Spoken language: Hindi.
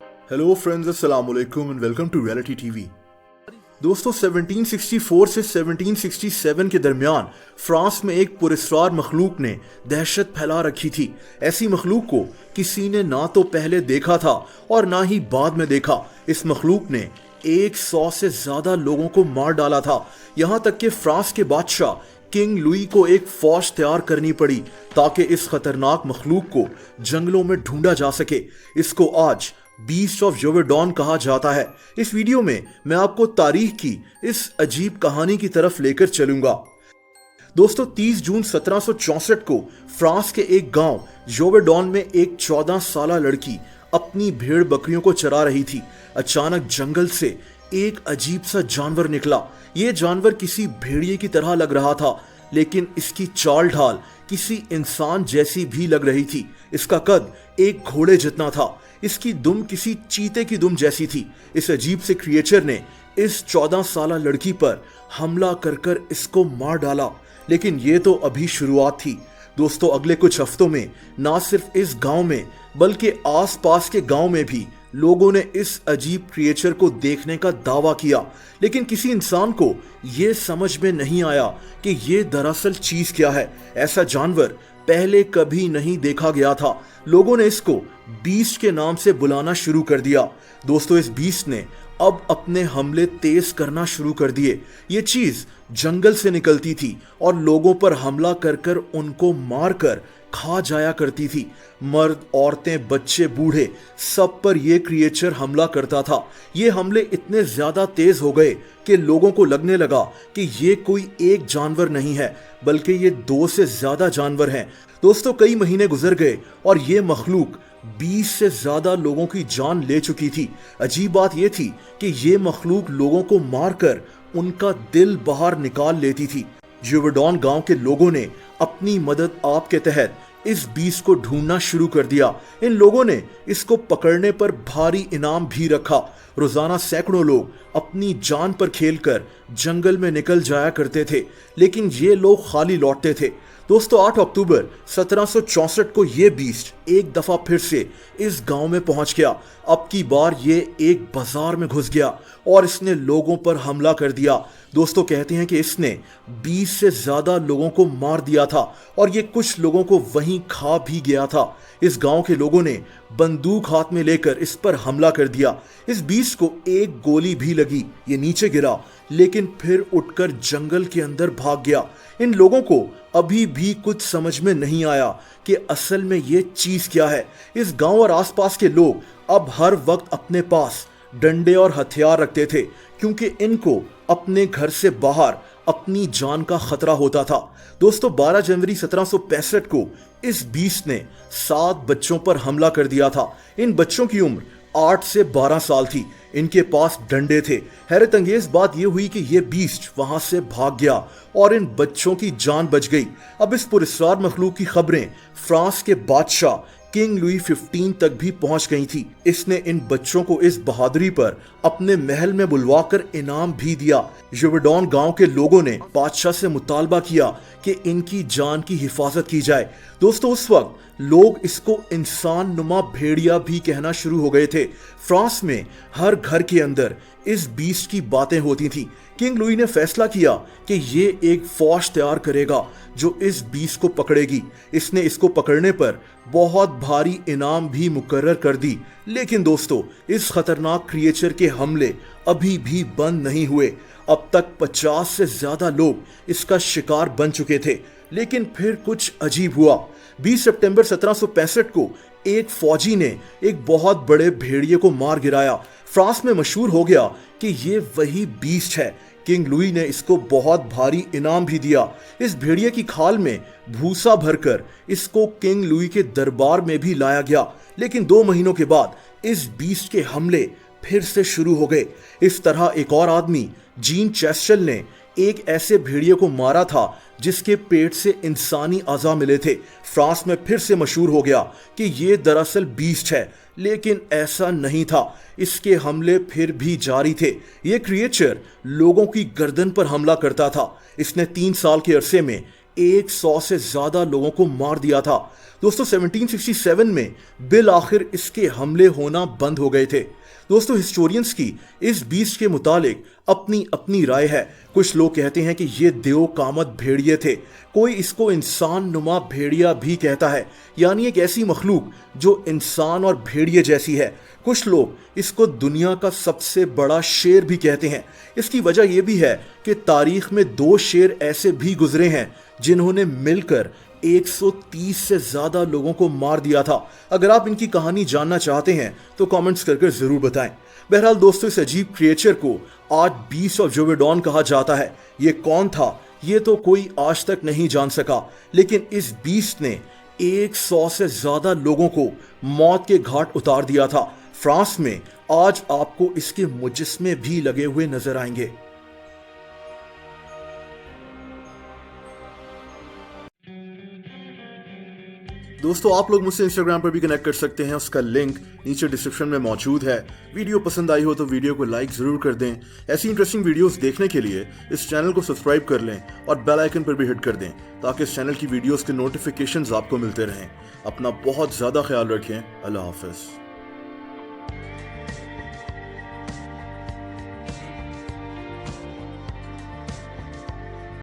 हेलो फ्रेंड्स, अस्सलाम वालेकुम and welcome to reality TV. दोस्तों, 1764 से 1767 के दरमियान फ्रांस में एक पुरस्कार मखलूक ने दहशत फैला रखी थी। ऐसी मखलूक को किसी ने ना तो पहले देखा था और ना ही बाद में देखा। इस मखलूक ने 100 से ज्यादा लोगों को मार डाला था। यहाँ तक कि फ्रांस के बादशाह किंग लुई को एक फौज तैयार करनी पड़ी ताकि इस खतरनाक मखलूक को जंगलों में ढूंढा जा सके। इसको आज बीस्ट ऑफ जोवेडॉन कहा जाता है। इस वीडियो में मैं आपको तारीख की इस अजीब कहानी की तरफ लेकर चलूंगा। दोस्तों, 30 जून 1764 को फ्रांस के एक गांव जोवेडॉन में एक 14 साल लड़की अपनी भेड़ बकरियों को चरा रही थी। अचानक जंगल से एक अजीब सा जानवर निकला। यह जानवर किसी भेड़िए की तरह लग रहा था, लेकिन इसकी चाल ढाल किसी इंसान जैसी भी लग रही थी। इसका कद एक घोड़े जितना था। इसकी दुम किसी चीते की दुम जैसी थी। इस अजीब से क्रिएचर ने इस 14 साल लड़की पर हमला कर इसको मार डाला। लेकिन ये तो अभी शुरुआत थी। दोस्तों, अगले कुछ हफ्तों में ना सिर्फ इस गांव में बल्कि आसपास के गांव में भी लोगों ने इस अजीब क्रिएचर को देखने का दावा किया। लेकिन किसी इंसान को यह समझ में नहीं आया कि यह दरअसल चीज क्या है। ऐसा जानवर पहले कभी नहीं देखा गया था। लोगों ने इसको बीस्ट के नाम से बुलाना शुरू कर दिया। दोस्तों, इस बीस्ट ने अब अपने हमले तेज करना शुरू कर दिए। ये चीज जंगल से निकलती थी और लोगों पर हमला कर उनको मारकर खा जाया करती थी। मर्द, औरतें, बच्चे, बूढ़े, सब पर यह क्रिएचर हमला करता था। ये हमले इतने ज्यादा तेज हो गए कि लोगों को लगने लगा कि ये कोई एक जानवर नहीं है बल्कि ये 2 से ज्यादा जानवर हैं। दोस्तों, कई महीने गुजर गए और ये मखलूक 20 से ज्यादा लोगों की जान ले चुकी थी। अजीब बात यह थी कि ये मखलूक लोगों को मारकर उनका दिल बाहर निकाल लेती थी। जोवेडॉन गांव के लोगों ने अपनी मदद आप के तहत इस बीस्ट को ढूंढना शुरू कर दिया। इन लोगों ने इसको पकड़ने पर भारी इनाम भी रखा। रोजाना सैकड़ों लोग अपनी जान पर खेलकर जंगल में निकल जाया करते थे, लेकिन ये लोग खाली लौटते थे। दोस्तों, 8 अक्टूबर 1764 को यह बीस्ट एक दफा फिर से इस गांव में पहुंच गया। अब की बार ये एक बाजार में घुस गया और इसने लोगों पर हमला कर दिया। दोस्तों, कहते हैं कि इसने 20 से ज्यादा लोगों को मार दिया था और ये कुछ लोगों को वहीं खा भी गया था। इस गांव के लोगों ने बंदूक हाथ में लेकर इस पर हमला कर दिया। इस बीस्ट को एक गोली भी लगी। ये नीचे गिरा लेकिन फिर उठकर जंगल के अंदर भाग गया। इन लोगों को अभी भी कुछ समझ में नहीं आया कि असल में ये चीज क्या है। इस गांव और आसपास के लोग अब हर वक्त अपने पास डंडे और हथियार रखते थे, क्योंकि इनको अपने घर से बाहर अपनी जान का खतरा होता था। दोस्तों, 12 जनवरी 1765 को इस बीस्ट ने 7 बच्चों पर हमला कर दिया था। इन बच्चों की उम्र 8 से 12 साल थी। इनके पास डंडे थे। हैरत अंगेज बात यह हुई कि यह बीस्ट वहां से भाग गया और इन बच्चों की जान बच गई। अब इस पुरस्कार मखलूक की खबरें फ्रांस के बादशाह किंग लुई 15 तक भी पहुंच गई थी। इसने इन बच्चों को इस बहादुरी पर अपने महल में बुलवाकर इनाम भी दिया। जोवेडॉन गांव के लोगों ने बादशाह से मुतालबा किया कि इनकी जान की हिफाजत की जाए। दोस्तों, उस वक्त लोग इसको इंसान नुमा भेड़िया भी कहना शुरू हो गए थे। फ्रांस में हर घर के अंदर इस बीस्ट की बातें होती थी। किंग लुई ने फैसला किया कि ये एक फौज तैयार करेगा जो इस बीस्ट को पकड़ेगी। इसने इसको पकड़ने पर बहुत भारी इनाम भी मुकर्रर कर दी। लेकिन दोस्तों, इस खतरनाक क्रिएचर के हमले अभी भी बंद नहीं हुए। अब तक 50 से ज्यादा लोग इसका शिकार बन चुके थे। लेकिन फिर कुछ अजीब हुआ। 20 सितंबर 1765 को एक फौजी ने एक बहुत बड़े भेड़िए को मार गिराया। फ्रांस में मशहूर हो गया कि ये वही बीस्ट है। किंग लुई ने इसको बहुत भारी इनाम भी दिया। इस भेड़िए की खाल में भूसा भरकर इसको किंग लुई के दरबार में भी लाया गया। लेकिन 2 महीनों के बाद इस बीस्ट के हमले फिर से शुरू हो गए। इस तरह एक और आदमी जीन चैस्टल ने एक ऐसे भेड़िए को मारा था जिसके पेट से इंसानी अज़ा मिले थे। फ्रांस में फिर से मशहूर हो गया कि ये दरअसल बीस्ट है, लेकिन ऐसा नहीं था। इसके हमले फिर भी जारी थे। ये क्रिएचर लोगों की गर्दन पर हमला करता था। इसने 3 साल के अरसे में 100 से ज्यादा लोगों को मार दिया था। दोस्तों 1767 में बिल आखिर इसके हमले होना बंद हो गए थे। दोस्तों हिस्टोरियंस की इस बीस्ट के मुतालिक अपनी अपनी राय है। कुछ लोग कहते हैं कि ये देव कामत भेड़िए थे, कोई इसको इंसान नुमा भेड़िया भी कहता है, यानी एक ऐसी मखलूक जो इंसान और भेड़िए जैसी है। कुछ लोग इसको दुनिया का सबसे बड़ा शेर भी कहते हैं। इसकी वजह यह भी है कि तारीख में 2 शेर ऐसे भी गुजरे हैं जिन्होंने मिलकर 130 से ज्यादा लोगों को मार दिया था। अगर आप इनकी कहानी जानना चाहते हैं तो कमेंट्स करके जरूर बताएं। बहरहाल दोस्तों, इस अजीब क्रिएचर को आज बीस्ट ऑफ जोवेडॉन कहा जाता है। ये कौन था ये तो कोई आज तक नहीं जान सका, लेकिन इस बीस्ट ने 100 से ज्यादा लोगों को मौत के घाट उतार दिया था। फ्रांस में आज आपको इसके मुजस्मे भी लगे हुए नजर आएंगे। दोस्तों आप लोग मुझसे इंस्टाग्राम पर भी कनेक्ट कर सकते हैं, उसका लिंक नीचे डिस्क्रिप्शन में मौजूद है। वीडियो पसंद आई हो तो वीडियो को लाइक जरूर कर दें। ऐसी इंटरेस्टिंग वीडियोस देखने के लिए इस चैनल को सब्सक्राइब कर लें और बेल आइकन पर भी हिट कर दें ताकि इस चैनल की वीडियोस के नोटिफिकेशंस आपको मिलते रहें। अपना बहुत ज़्यादा ख्याल रखें। अल्लाह हाफिज़।